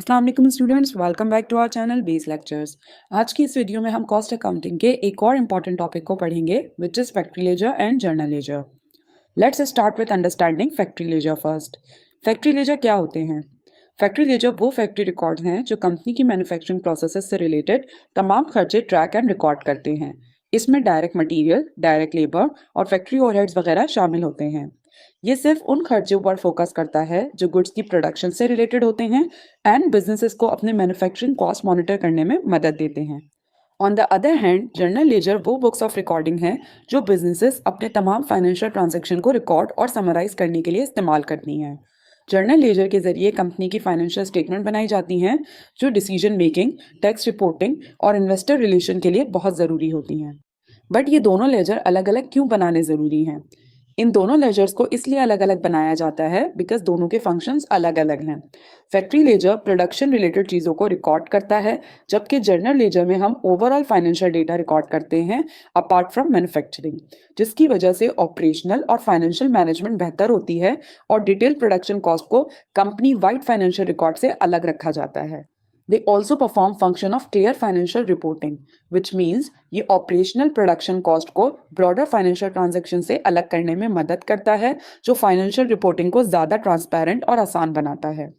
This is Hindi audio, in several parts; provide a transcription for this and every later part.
अस्सलाम वालेकुम students, welcome back to our channel base lectures. आज की इस वीडियो में हम कॉस्ट अकाउंटिंग के एक और इम्पॉर्टेंट टॉपिक को पढ़ेंगे which is factory ledger and journal ledger. Let's start with understanding factory ledger first. Factory ledger क्या होते हैं? फैक्ट्री लेजर वो फैक्ट्री रिकॉर्ड हैं जो कंपनी की मैन्युफैक्चरिंग प्रोसेसेस से रिलेटेड तमाम खर्चे ट्रैक एंड रिकॉर्ड करते हैं। इसमें डायरेक्ट मटेरियल, डायरेक्ट लेबर और फैक्ट्री ओवरहेड्स वगैरह शामिल होते हैं। ये सिर्फ उन खर्चों पर फोकस करता है जो गुड्स की प्रोडक्शन से रिलेटेड होते हैं एंड बिजनेसेस को अपने मैन्युफैक्चरिंग कॉस्ट मॉनिटर करने में मदद देते हैं। On the other hand journal ledger वो बुक्स ऑफ रिकॉर्डिंग हैं जो बिजनेसेस अपने तमाम फाइनेंशियल ट्रांजैक्शन को रिकॉर्ड और समराइज करने के लिए इस्तेमाल करती हैं। जर्नल लेजर के जरिए कंपनी की फाइनेंशियल स्टेटमेंट बनाई जाती हैं जो डिसीजन मेकिंग, टैक्स रिपोर्टिंग और इन्वेस्टर रिलेशन के लिए बहुत ज़रूरी होती हैं। बट ये दोनों लेजर अलग अलग क्यों बनाने ज़रूरी हैं? इन दोनों लेजर्स को इसलिए अलग अलग बनाया जाता है बिकॉज दोनों के फंक्शंस अलग अलग हैं। फैक्ट्री लेजर प्रोडक्शन रिलेटेड चीज़ों को रिकॉर्ड करता है, जबकि जर्नल लेजर में हम ओवरऑल फाइनेंशियल डेटा रिकॉर्ड करते हैं अपार्ट फ्रॉम मैन्युफैक्चरिंग, जिसकी वजह से ऑपरेशनल और फाइनेंशियल मैनेजमेंट बेहतर होती है और डिटेल प्रोडक्शन कॉस्ट को कंपनी वाइड फाइनेंशियल रिकॉर्ड से अलग रखा जाता है। They also perform function of clear financial reporting, which means ये operational production cost को broader financial transaction से अलग करने में मदद करता है, जो financial reporting को ज़्यादा transparent और आसान बनाता है।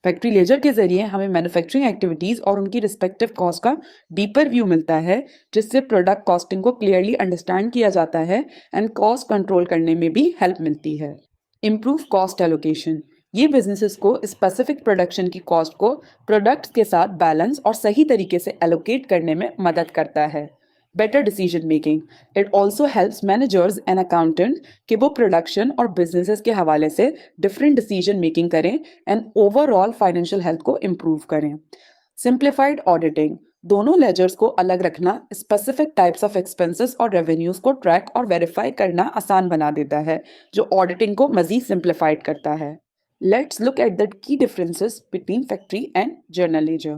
फैक्ट्री लेजर के जरिए हमें मैन्युफैक्चरिंग एक्टिविटीज़ और उनकी रिस्पेक्टिव कॉस्ट का डीपर व्यू मिलता है, जिससे प्रोडक्ट कॉस्टिंग को क्लियरली अंडरस्टैंड किया जाता है एंड कॉस्ट कंट्रोल करने में भी हेल्प मिलती है। इम्प्रूव कॉस्ट एलोकेशन ये बिजनेसेस को स्पेसिफिक प्रोडक्शन की कॉस्ट को प्रोडक्ट्स के साथ बैलेंस और सही तरीके से एलोकेट करने में मदद करता है। Better decision making it also helps managers and accountant कि वो प्रोडक्शन और बिजनेसेस के हवाले से डिफरेंट डिसीजन मेकिंग करें एंड ओवरऑल फाइनेंशियल हेल्थ को इम्प्रूव करें। सिंप्लीफाइड ऑडिटिंग दोनों लेजर्स को अलग रखना स्पेसिफिक टाइप्स ऑफ एक्सपेंसेस और रेवेन्यूज को ट्रैक और वेरीफाई करना आसान बना देता है, जो ऑडिटिंग को मजीद सिंप्लीफाइड करता है। Let's look at the key differences between factory and journal ledger.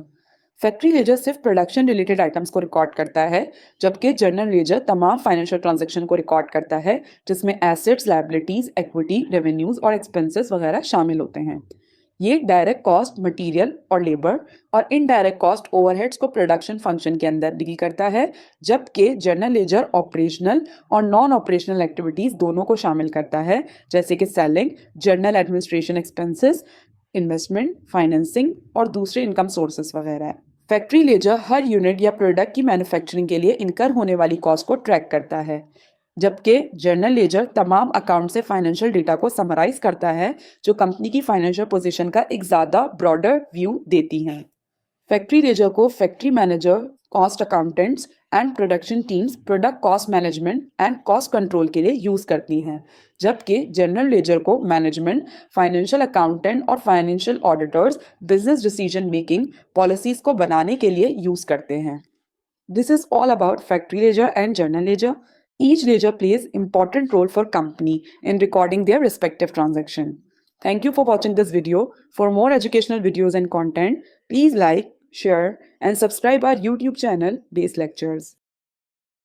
Factory ledger सिर्फ प्रोडक्शन रिलेटेड आइटम्स को रिकॉर्ड करता है, जबकि जर्नल लेजर तमाम फाइनेंशियल ट्रांजैक्शन को रिकॉर्ड करता है, जिसमें एसेट्स, लायबिलिटीज, इक्विटी, रेवेन्यूज और एक्सपेंसेस वगैरह शामिल होते हैं। ये डायरेक्ट कॉस्ट, मटेरियल और लेबर और इनडायरेक्ट कॉस्ट, ओवरहेड्स को प्रोडक्शन फंक्शन के अंदर डील करता है, जबकि जर्नल लेजर ऑपरेशनल और नॉन ऑपरेशनल एक्टिविटीज दोनों को शामिल करता है, जैसे कि selling, journal administration expenses, investment, financing और दूसरे इनकम सोर्सेस वगैरह। फैक्ट्री लेजर हर यूनिट या प्रोडक्ट की मैन्युफैक्चरिंग के लिए इनकर होने वाली कॉस्ट को ट्रैक करता है, जबकि जर्नल लेजर तमाम अकाउंट से फाइनेंशियल डेटा को समराइज करता है, जो कंपनी की फाइनेंशियल पोजीशन का एक ज़्यादा ब्रॉडर व्यू देती हैं। फैक्ट्री लेजर को factory manager, cost accountants and production teams product cost management and cost control के लिए यूज़ करती हैं, जबकि जनरल लेजर को मैनेजमेंट, फाइनेंशियल अकाउंटेंट और financial auditors business decision making policies को बनाने के लिए यूज़ करते हैं। This is all about factory ledger and journal ledger. Each ledger plays important role for company in recording their respective transaction. Thank you for watching this video. For more educational videos and content, please like, share and subscribe our YouTube channel Base Lectures.